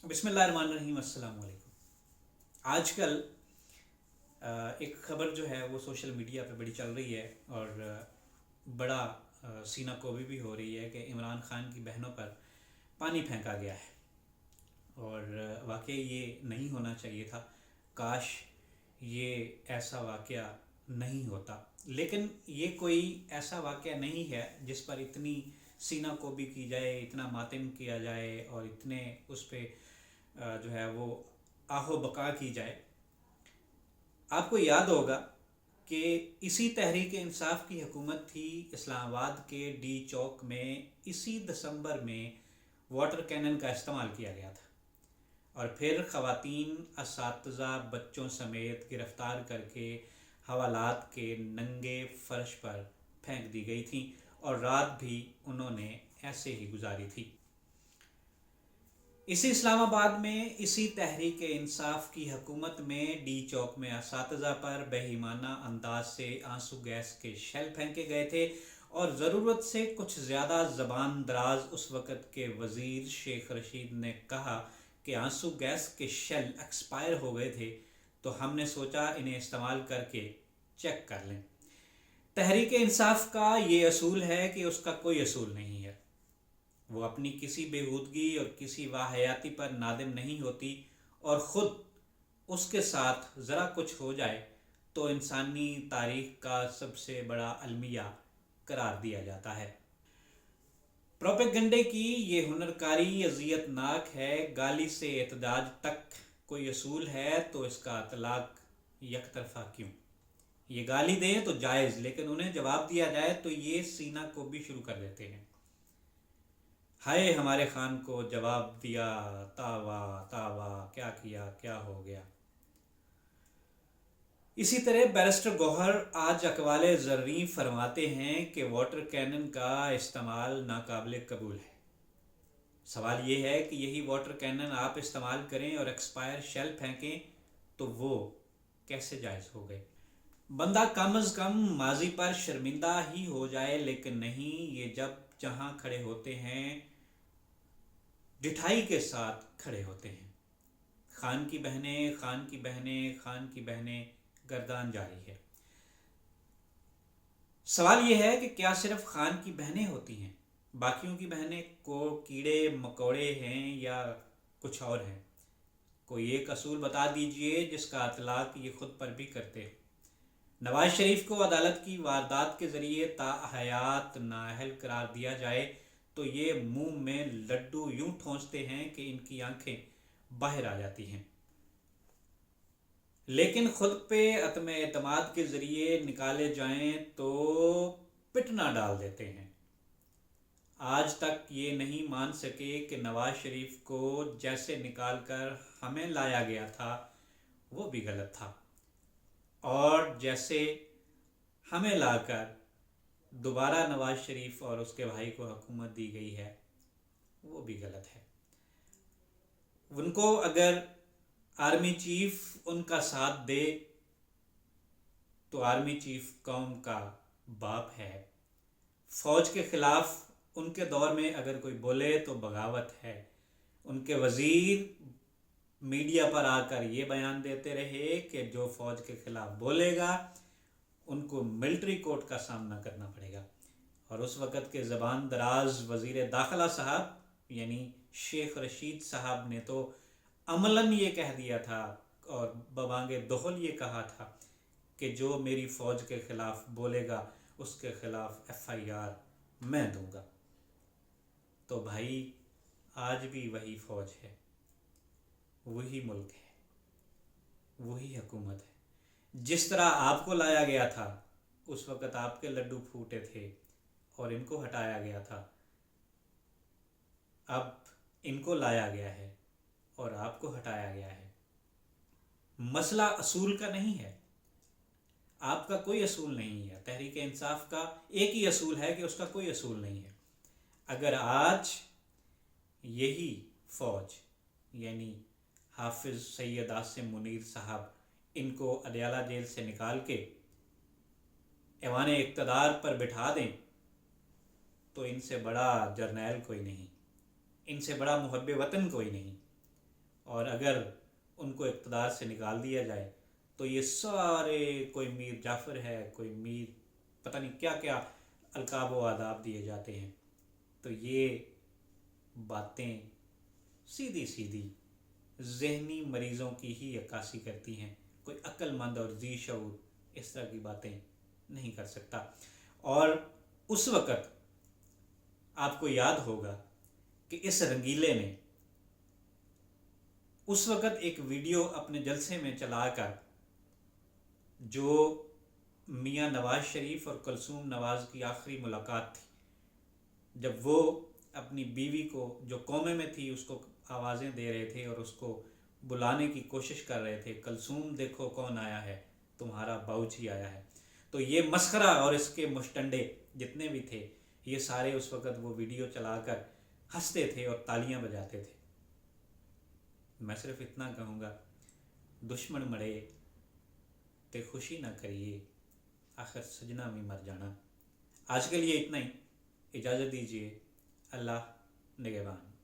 بسم اللہ الرحمن الرحیم، السلام علیکم۔ آج کل ایک خبر جو ہے وہ سوشل میڈیا پہ بڑی چل رہی ہے اور بڑا سینہ کوبی بھی ہو رہی ہے کہ عمران خان کی بہنوں پر پانی پھینکا گیا ہے، اور واقعی یہ نہیں ہونا چاہیے تھا۔ کاش یہ ایسا واقعہ نہیں ہوتا، لیکن یہ کوئی ایسا واقعہ نہیں ہے جس پر اتنی سینہ کوبی کی جائے، اتنا ماتم کیا جائے اور اتنے اس پہ جو ہے وہ آہ و بقا کی جائے۔ آپ کو یاد ہوگا کہ اسی تحریک انصاف کی حکومت تھی، اسلام آباد کے ڈی چوک میں اسی دسمبر میں واٹر کینن کا استعمال کیا گیا تھا، اور پھر خواتین، اساتذہ، بچوں سمیت گرفتار کر کے حوالات کے ننگے فرش پر پھینک دی گئی تھیں، اور رات بھی انہوں نے ایسے ہی گزاری تھی۔ اسی اسلام آباد میں اسی تحریک انصاف کی حکومت میں ڈی چوک میں اساتذہ پر بے ایمانہ انداز سے آنسو گیس کے شیل پھینکے گئے تھے، اور ضرورت سے کچھ زیادہ زبان دراز اس وقت کے وزیر شیخ رشید نے کہا کہ آنسو گیس کے شیل ایکسپائر ہو گئے تھے، تو ہم نے سوچا انہیں استعمال کر کے چیک کر لیں۔ تحریک انصاف کا یہ اصول ہے کہ اس کا کوئی اصول نہیں ہے، وہ اپنی کسی بےہودگی اور کسی واحیاتی پر نادم نہیں ہوتی، اور خود اس کے ساتھ ذرا کچھ ہو جائے تو انسانی تاریخ کا سب سے بڑا المیہ قرار دیا جاتا ہے۔ پروپیگنڈے کی یہ ہنرکاری اذیت ناک ہے۔ گالی سے احتجاج تک کوئی اصول ہے تو اس کا اطلاق یک طرفہ کیوں؟ یہ گالی دیں تو جائز، لیکن انہیں جواب دیا جائے تو یہ سینہ کو بھی شروع کر دیتے ہیں۔ ہائے ہمارے خان کو جواب دیا، تاوا تاوا کیا کیا، کیا ہو گیا۔ اسی طرح بیرسٹر گوہر آج اقوال زریں فرماتے ہیں کہ واٹر کینن کا استعمال ناقابل قبول ہے۔ سوال یہ ہے کہ یہی واٹر کینن آپ استعمال کریں اور ایکسپائر شیل پھینکیں تو وہ کیسے جائز ہو گئے؟ بندہ کم از کم ماضی پر شرمندہ ہی ہو جائے، لیکن نہیں، یہ جب جہاں کھڑے ہوتے ہیں ڈٹھائی کے ساتھ کھڑے ہوتے ہیں۔ خان کی بہنیں، خان کی بہنیں، خان کی بہنیں گردان جاری ہے۔ سوال یہ ہے کہ کیا صرف خان کی بہنیں ہوتی ہیں؟ باقیوں کی بہنیں کو کیڑے مکوڑے ہیں یا کچھ اور ہیں؟ کوئی ایک اصول بتا دیجئے جس کا اطلاق یہ خود پر بھی کرتے۔ نواز شریف کو عدالت کی واردات کے ذریعے تا حیات نااہل قرار دیا جائے تو یہ منہ میں لڈو یوں ٹھونستے ہیں کہ ان کی آنکھیں باہر آ جاتی ہیں، لیکن خود پہ عدم اعتماد کے ذریعے نکالے جائیں تو پٹنا ڈال دیتے ہیں۔ آج تک یہ نہیں مان سکے کہ نواز شریف کو جیسے نکال کر ہمیں لایا گیا تھا وہ بھی غلط تھا، اور جیسے ہمیں لا کر دوبارہ نواز شریف اور اس کے بھائی کو حکومت دی گئی ہے وہ بھی غلط ہے۔ ان کو اگر آرمی چیف ان کا ساتھ دے تو آرمی چیف قوم کا باپ ہے۔ فوج کے خلاف ان کے دور میں اگر کوئی بولے تو بغاوت ہے۔ ان کے وزیر میڈیا پر آ کر یہ بیان دیتے رہے کہ جو فوج کے خلاف بولے گا ان کو ملٹری کورٹ کا سامنا کرنا پڑے گا، اور اس وقت کے زبان دراز وزیر داخلہ صاحب یعنی شیخ رشید صاحب نے تو عملاً یہ کہہ دیا تھا اور ببانگ دہل یہ کہا تھا کہ جو میری فوج کے خلاف بولے گا اس کے خلاف ایف آئی آر میں دوں گا۔ تو بھائی آج بھی وہی فوج ہے، وہی ملک ہے، وہی حکومت ہے۔ جس طرح آپ کو لایا گیا تھا اس وقت آپ کے لڈو پھوٹے تھے اور ان کو ہٹایا گیا تھا، اب ان کو لایا گیا ہے اور آپ کو ہٹایا گیا ہے۔ مسئلہ اصول کا نہیں ہے، آپ کا کوئی اصول نہیں ہے۔ تحریک انصاف کا ایک ہی اصول ہے کہ اس کا کوئی اصول نہیں ہے۔ اگر آج یہی فوج یعنی حافظ سید عاصم منیر صاحب ان کو اڈیالہ جیل سے نکال کے ایوان اقتدار پر بٹھا دیں تو ان سے بڑا جرنیل کوئی نہیں، ان سے بڑا محب وطن کوئی نہیں۔ اور اگر ان کو اقتدار سے نکال دیا جائے تو یہ سارے، کوئی میر جعفر ہے، کوئی میر پتہ نہیں کیا کیا القاب و آداب دیے جاتے ہیں، تو یہ باتیں سیدھی سیدھی ذہنی مریضوں کی ہی عکاسی کرتی ہیں. کوئی عقل مند اور ذی شعور اس طرح کی باتیں نہیں کر سکتا. اور اس وقت آپ کو یاد ہوگا کہ اس رنگیلے نے اس وقت ایک ویڈیو اپنے جلسے میں چلا کر جو میاں نواز شریف اور کلثوم نواز کی آخری ملاقات تھی، جب وہ اپنی بیوی کو جو کومے میں تھی اس کو آوازیں دے رہے تھے اور اس کو بلانے کی کوشش کر رہے تھے، کلثوم دیکھو کون آیا ہے، تمہارا باؤچی آیا ہے. تو یہ مسخرہ اور اس کے مشٹنڈے جتنے بھی تھے یہ سارے اس وقت وہ ویڈیو چلا کر ہنستے تھے اور تالیاں بجاتے تھے. میں صرف اتنا کہوں گا، دشمن مرے تے خوشی نہ کریے، آخر سجنا بھی مر جانا. آج کے لیے اتنا ہی، اجازت دیجیے. اللہ نگہبان.